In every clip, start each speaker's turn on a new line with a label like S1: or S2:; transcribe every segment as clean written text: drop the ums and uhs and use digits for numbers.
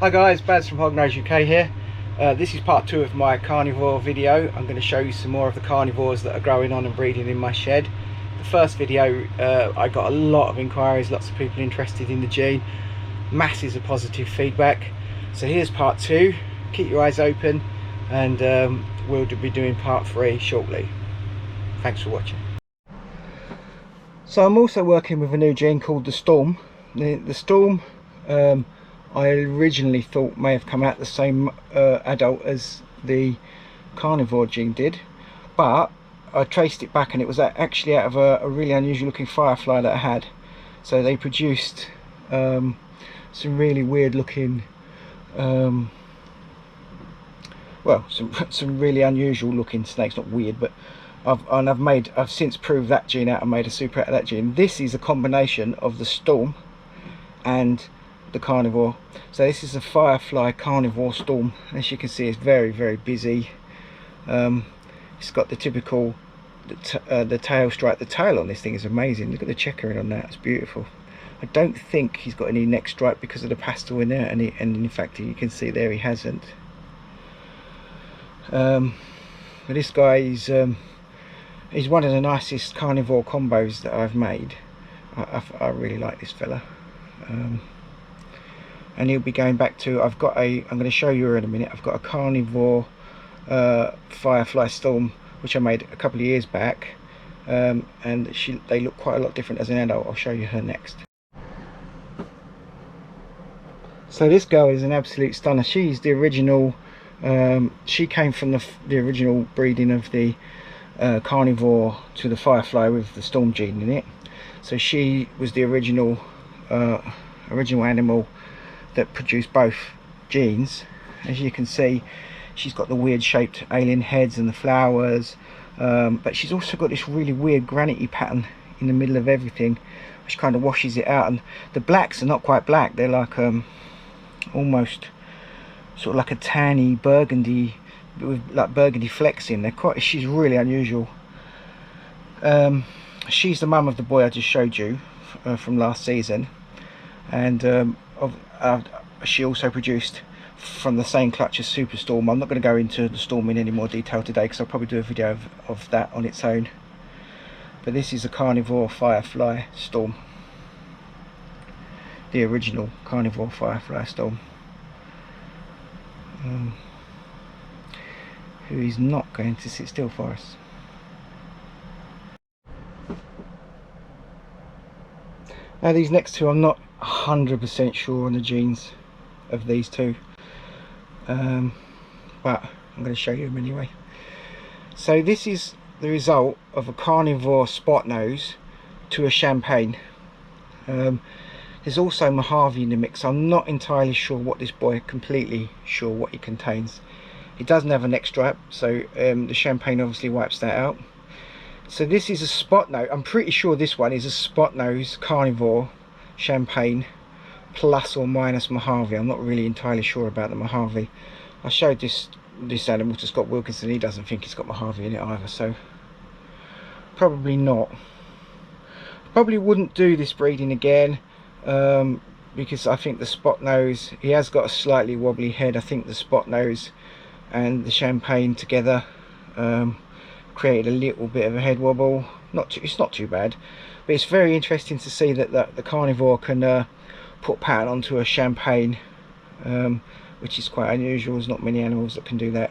S1: Hi guys, Baz from Hognose UK here. This is part 2 of my carnivore video. I'm going to show you some more of the carnivores that are growing on and breeding in my shed. The first video, I got a lot of inquiries, lots of people interested in the gene, masses of positive feedback. So here's part 2. Keep your eyes open, and we'll be doing part 3 shortly. Thanks for watching. So I'm also working with a new gene called the Storm. The Storm, I originally thought may have come out the same adult as the Carnivore gene did, but I traced it back and it was actually out of a really unusual looking firefly that I had. So they produced some really weird looking, well, some really unusual looking snakes. Not weird, but I've since proved that gene out and made a super out of that gene. This is a combination of the Storm and the Carnivore. So this is a firefly Carnivore Storm. As you can see, it's very, very busy. It's got the typical the tail stripe. The tail on this thing is amazing. Look at the checkering on that, it's beautiful. I don't think he's got any neck stripe because of the pastel in there, and in fact you can see there he hasn't. But this guy is he's one of the nicest carnivore combos that I've made. I really like this fella. And he'll be going back to, I'm going to show you in a minute, I've got a Carnivore Firefly Storm which I made a couple of years back, and they look quite a lot different as an adult. I'll show you her next. So this girl is an absolute stunner. She's the original, she came from the original breeding of the Carnivore to the Firefly with the Storm gene in it. So she was the original animal that produced both genes. As you can see, she's got the weird shaped alien heads and the flowers, but she's also got this really weird granity pattern in the middle of everything, which kind of washes it out. And the blacks are not quite black, they're like almost sort of like a tanny burgundy with like burgundy flecks in. She's really unusual. She's the mum of the boy I just showed you from last season, and she also produced from the same clutch as Super Storm. I'm not going to go into the Storm in any more detail today because I'll probably do a video of that on its own. But this is a Carnivore Firefly Storm, the original Carnivore Firefly Storm, who is not going to sit still for us. Now these next two, I'm not 100% sure on the genes of these two, but I'm going to show you them anyway. So this is the result of a Carnivore spot nose to a champagne. There's also Mojave in the mix. I'm not entirely sure what this boy, completely sure what he contains. He doesn't have a neck stripe, so the champagne obviously wipes that out. So this is a spot nose. I'm pretty sure this one is a spot nose Carnivore champagne plus or minus Mojave. I'm not really entirely sure about the Mojave. I showed this animal to Scott Wilkinson. He doesn't think it's got Mojave in it either, so probably not. Probably wouldn't do this breeding again, because I think the spot nose, he has got a slightly wobbly head. I think the spot nose and the champagne together created a little bit of a head wobble. It's not too bad, but it's very interesting to see that the Carnivore can put pattern onto a champagne, which is quite unusual. There's not many animals that can do that.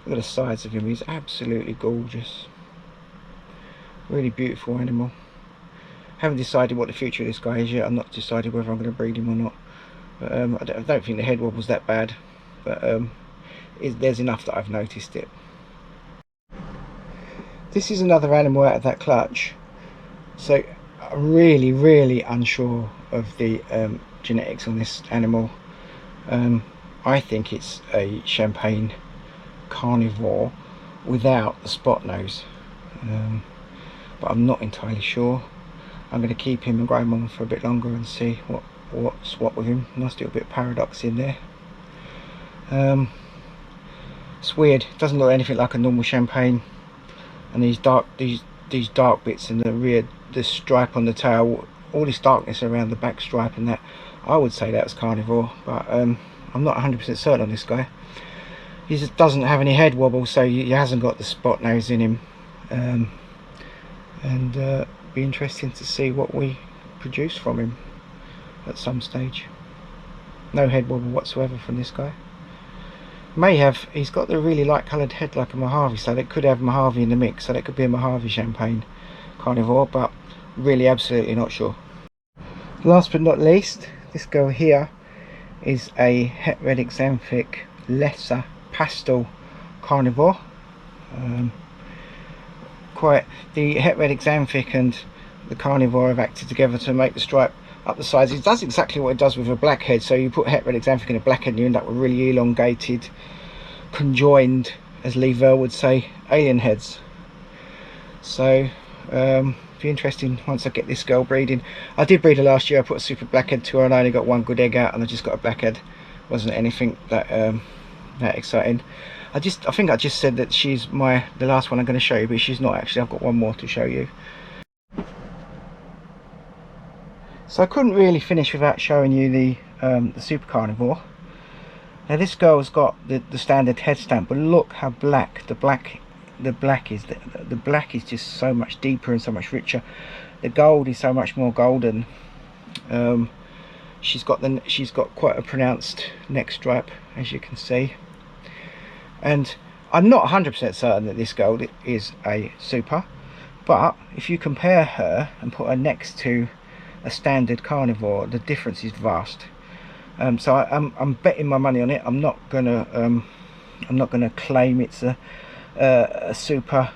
S1: Look at the sides of him, he's absolutely gorgeous. Really beautiful animal. Haven't decided what the future of this guy is yet. I'm not decided whether I'm going to breed him or not, but I don't think the head wobble's that bad, but there's enough that I've noticed it. This is another animal out of that clutch. So I'm really unsure of the genetics on this animal. I think it's a champagne Carnivore without the spot nose, but I'm not entirely sure. I'm going to keep him and grow him on for a bit longer and see what's what with him. Nice little bit of paradox in there. It's weird, it doesn't look anything like a normal champagne. And these dark bits in the rear, the stripe on the tail, all this darkness around the back stripe and that, I would say that's Carnivore, but I'm not 100% certain on this guy. He just doesn't have any head wobble, so he hasn't got the spot nose in him. Be interesting to see what we produce from him at some stage. No head wobble whatsoever from this guy. May have, he's got the really light coloured head like a Mojave, so that could have Mojave in the mix, so that could be a Mojave Champagne Carnivore, but really absolutely not sure. Last but not least, this girl here is a het red xanthic lesser pastel Carnivore. The het red xanthic and the Carnivore have acted together to make the stripe up the sides. It does exactly what it does with a blackhead, so you put het red xanthic in a blackhead and you end up with really elongated, conjoined, as Lee Verl would say, alien heads. So be interesting once I get this girl breeding. I did breed her last year. I put a super blackhead to her and I only got one good egg out, and I just got a blackhead. Wasn't anything that that exciting. I think I just said that she's the last one I'm going to show you, but she's not actually. I've got one more to show you. So I couldn't really finish without showing you the Super Carnivore. Now this girl's got the standard head stamp, but look how black the black is. The black is just so much deeper and so much richer. The gold is so much more golden. She's got quite a pronounced neck stripe, as you can see. And I'm not 100% certain that this girl is a Super, but if you compare her and put her next to a standard Carnivore, the difference is vast. So I'm betting my money on it. I'm not gonna claim it's a Super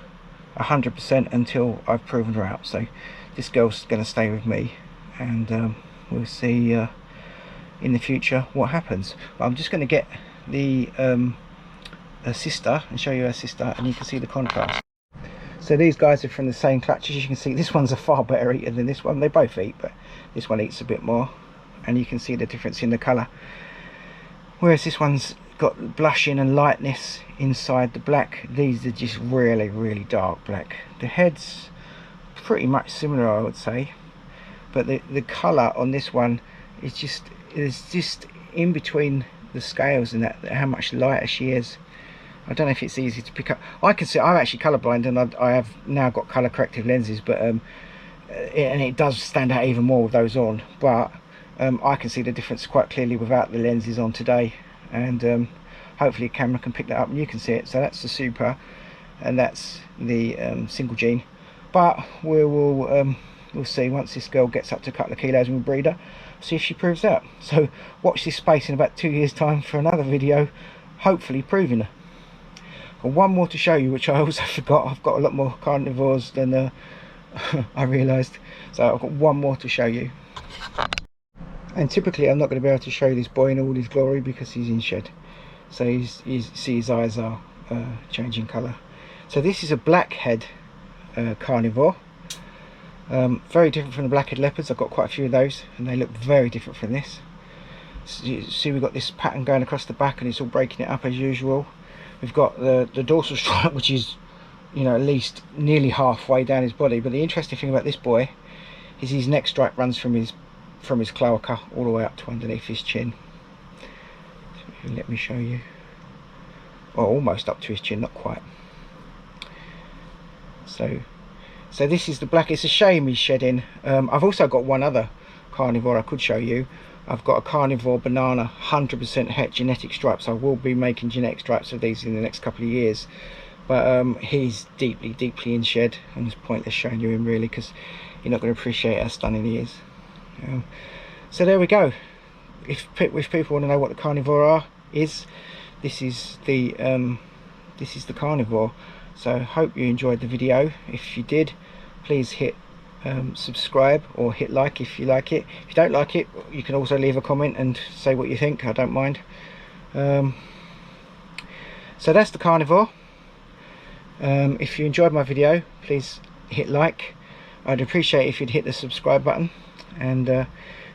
S1: 100% until I've proven her out. So this girl's gonna stay with me, and we'll see in the future what happens. But I'm just gonna get the her sister and show you her sister, and you can see the contrast. So these guys are from the same clutch. As you can see, this one's a far better eater than this one. They both eat, but this one eats a bit more, and you can see the difference in the colour. Whereas this one's got blushing and lightness inside the black. These are just really, really dark black. The head's pretty much similar, I would say, but the colour on this one is just in between the scales, and that how much lighter she is. I don't know if it's easy to pick up. I can see I'm actually colourblind, and I have now got colour corrective lenses, but and it does stand out even more with those on. But I can see the difference quite clearly without the lenses on today, and hopefully a camera can pick that up and you can see it. So that's the Super, and that's the single gene. But we'll see once this girl gets up to a couple of kilos and we breed her, see if she proves out. So watch this space in about 2 years time for another video, hopefully proving her. And one more to show you, which I also forgot. I've got a lot more Carnivores than I realised, so I've got one more to show you. And typically I'm not going to be able to show this boy in all his glory because he's in shed, so see his eyes are changing colour. So this is a blackhead Carnivore, very different from the blackhead leopards. I've got quite a few of those, and they look very different from this. So you see we've got this pattern going across the back, and it's all breaking it up as usual. We've got the dorsal stripe, which is, you know, at least nearly halfway down his body. But the interesting thing about this boy is his neck stripe runs from his cloaca all the way up to underneath his chin. So let me show you. Well, almost up to his chin, not quite. So this is the black. It's a shame he's shedding. I've also got one other Carnivore I could show you. I've got a Carnivore banana, 100% het genetic stripes. I will be making genetic stripes of these in the next couple of years, but he's deeply in shed, and it's pointless showing you him really because you're not going to appreciate how stunning he is. So there we go. If people want to know what the Carnivore is, this is the Carnivore. So hope you enjoyed the video. If you did, please hit subscribe or hit like if you like it. If you don't like it, you can also leave a comment and say what you think. I don't mind. So that's the Carnivore. If you enjoyed my video, please hit like. I'd appreciate if you'd hit the subscribe button, and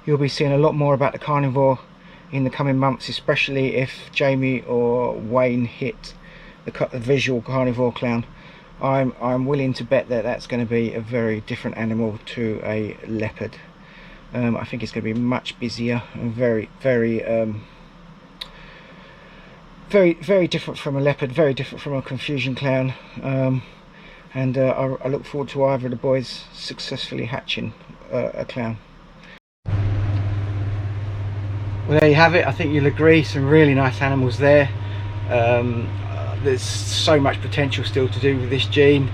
S1: you'll be seeing a lot more about the Carnivore in the coming months, especially if Jamie or Wayne hit the visual Carnivore clown. I'm willing to bet that that's going to be a very different animal to a leopard. I think it's going to be much busier and very very different from a leopard, very different from a confusion clown, and I look forward to either of the boys successfully hatching a clown. Well, there you have it. I think you'll agree, some really nice animals there. There's so much potential still to do with this gene.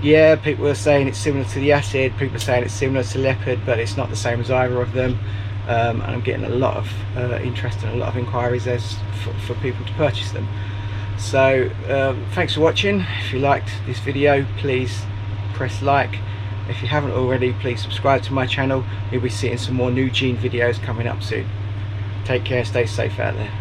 S1: Yeah, people are saying it's similar to the acid, people are saying it's similar to leopard, but it's not the same as either of them. And I'm getting a lot of interest and a lot of inquiries for people to purchase them. So thanks for watching. If you liked this video, please press like. If you haven't already, please subscribe to my channel. You'll be seeing some more new gene videos coming up soon. Take care, stay safe out there.